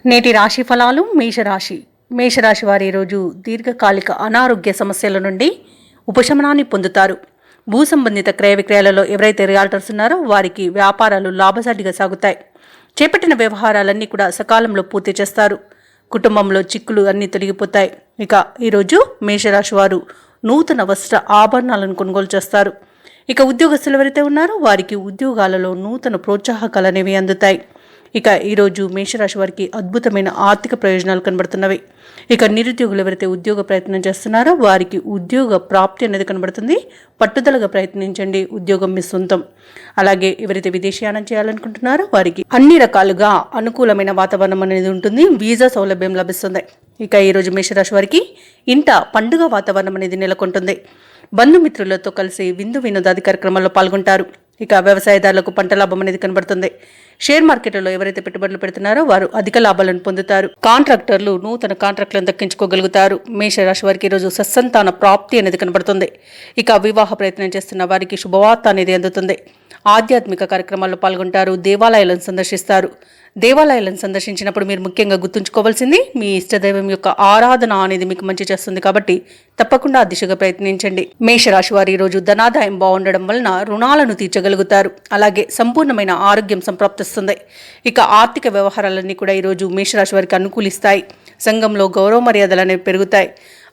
నేటి రాశి ఫలాలు మేషరాశి వారు ఈరోజు దీర్ఘకాలిక అనారోగ్య సమస్యల నుండి ఉపశమనాన్ని పొందుతారు. భూ సంబంధిత క్రయ విక్రయాలలో ఎవరైతే రియాల్టర్స్ ఉన్నారో వారికి వ్యాపారాలు లాభసాటిగా సాగుతాయి. చేపట్టిన వ్యవహారాలన్నీ కూడా సకాలంలో పూర్తి చేస్తారు. కుటుంబంలో చిక్కులు అన్నీ తొలగిపోతాయి. ఇక ఈరోజు మేషరాశి వారు నూతన వస్త్ర ఆభరణాలను కొనుగోలు చేస్తారు. ఇక ఉద్యోగస్తులు ఎవరైతే ఉన్నారో వారికి ఉద్యోగాలలో నూతన ప్రోత్సాహకాలు అనేవి అందుతాయి. ఇక ఈరోజు మేషరాశి వారికి అద్భుతమైన ఆర్థిక ప్రయోజనాలు కనబడుతున్నవి. ఇక నిరుద్యోగులు ఎవరైతే ఉద్యోగ ప్రయత్నం చేస్తున్నారో వారికి ఉద్యోగ ప్రాప్తి అనేది కనబడుతుంది. పట్టుదలగా ప్రయత్నించండి, ఉద్యోగం మీ సొంతం. అలాగే ఎవరైతే విదేశీయానం చేయాలనుకుంటున్నారో వారికి అన్ని రకాలుగా అనుకూలమైన వాతావరణం అనేది ఉంటుంది. వీసా సౌలభ్యం లభిస్తుంది. ఇక ఈరోజు మేషరాశి వారికి ఇంట పండుగ వాతావరణం అనేది నెలకొంటుంది. బంధుమిత్రులతో కలిసి విందు వినోదాది కార్యక్రమాల్లో పాల్గొంటారు. ఇక వ్యవసాయదారులకు పంట లాభం అనేది కనబడుతుంది. షేర్ మార్కెట్లలో ఎవరైతే పెట్టుబడులు పెడుతున్నారో వారు అధిక లాభాలను పొందుతారు. కాంట్రాక్టర్లు నూతన కాంట్రాక్టులను దక్కించుకోగలుగుతారు. మేషరాశి వారికి ఈరోజు సత్సంతాన ప్రాప్తి అనేది కనబడుతుంది. ఇక వివాహ ప్రయత్నం చేస్తున్న వారికి శుభవార్త అనేది అందుతుంది. ఆధ్యాత్మిక కార్యక్రమాల్లో పాల్గొంటారు. దేవాలయాలను సందర్శిస్తారు. దేవాలయాలను సందర్శించినప్పుడు మీరు ముఖ్యంగా గుర్తుంచుకోవాల్సింది మీ ఇష్టదైవం యొక్క ఆరాధన అనేది మీకు మంచి చేస్తుంది. కాబట్టి తప్పకుండా ఆ దిశగా ప్రయత్నించండి. మేషరాశి వారు ఈరోజు ధనాదాయం బాగుండడం వలన రుణాలను తీర్చగలుగుతారు. అలాగే సంపూర్ణమైన ఆరోగ్యం సంప్రాప్తిస్తుంది. ఇక ఆర్థిక వ్యవహారాలన్నీ కూడా ఈరోజు మేషరాశి వారికి అనుకూలిస్తాయి. సంఘంలో గౌరవ మర్యాదలు అనేవి పెరుగుతాయి.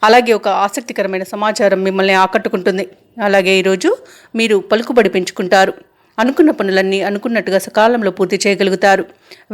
అలాగే ఒక ఆసక్తికరమైన సమాచారం మిమ్మల్ని ఆకట్టుకుంటుంది. అలాగే ఈరోజు మీరు పలుకుబడి పెంచుకుంటారు. అనుకున్న పనులన్నీ అనుకున్నట్టుగా సకాలంలో పూర్తి చేయగలుగుతారు.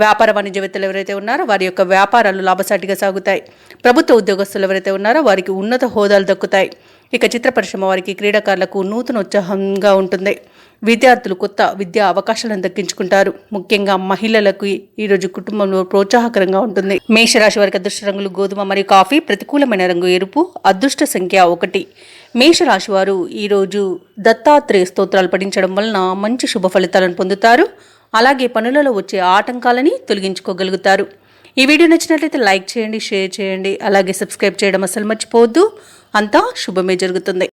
వ్యాపార వాణిజ్యవేత్తలు ఎవరైతే ఉన్నారో వారి యొక్క వ్యాపారాలు లాభసాటిగా సాగుతాయి. ప్రభుత్వ ఉద్యోగస్తులు ఎవరైతే ఉన్నారో వారికి ఉన్నత హోదాలు దక్కుతాయి. ఇక చిత్ర పరిశ్రమ వారికి క్రీడాకారులకు నూతన ఉత్సాహంగా ఉంటుంది. విద్యార్థులు కొత్త విద్యా అవకాశాలను దక్కించుకుంటారు. ముఖ్యంగా మహిళలకు ఈరోజు కుటుంబంలో ప్రోత్సాహకరంగా ఉంటుంది. మేషరాశి వారికి అదృష్ట రంగులు గోధుమ మరియు కాఫీ, ప్రతికూలమైన రంగు ఎరుపు, అదృష్ట సంఖ్య 1. మేషరాశి వారు ఈరోజు దత్తాత్రేయ స్తోత్రాలు పఠించడం వలన మంచి శుభ ఫలితాలను పొందుతారు. అలాగే పనులలో వచ్చే ఆటంకాలని తొలగించుకోగలుగుతారు. ఈ వీడియో నచ్చినట్లయితే లైక్ చేయండి, షేర్ చేయండి. అలాగే సబ్స్క్రైబ్ చేయడం అసలు మర్చిపోవద్దు. అంతా శుభమే జరుగుతుంది.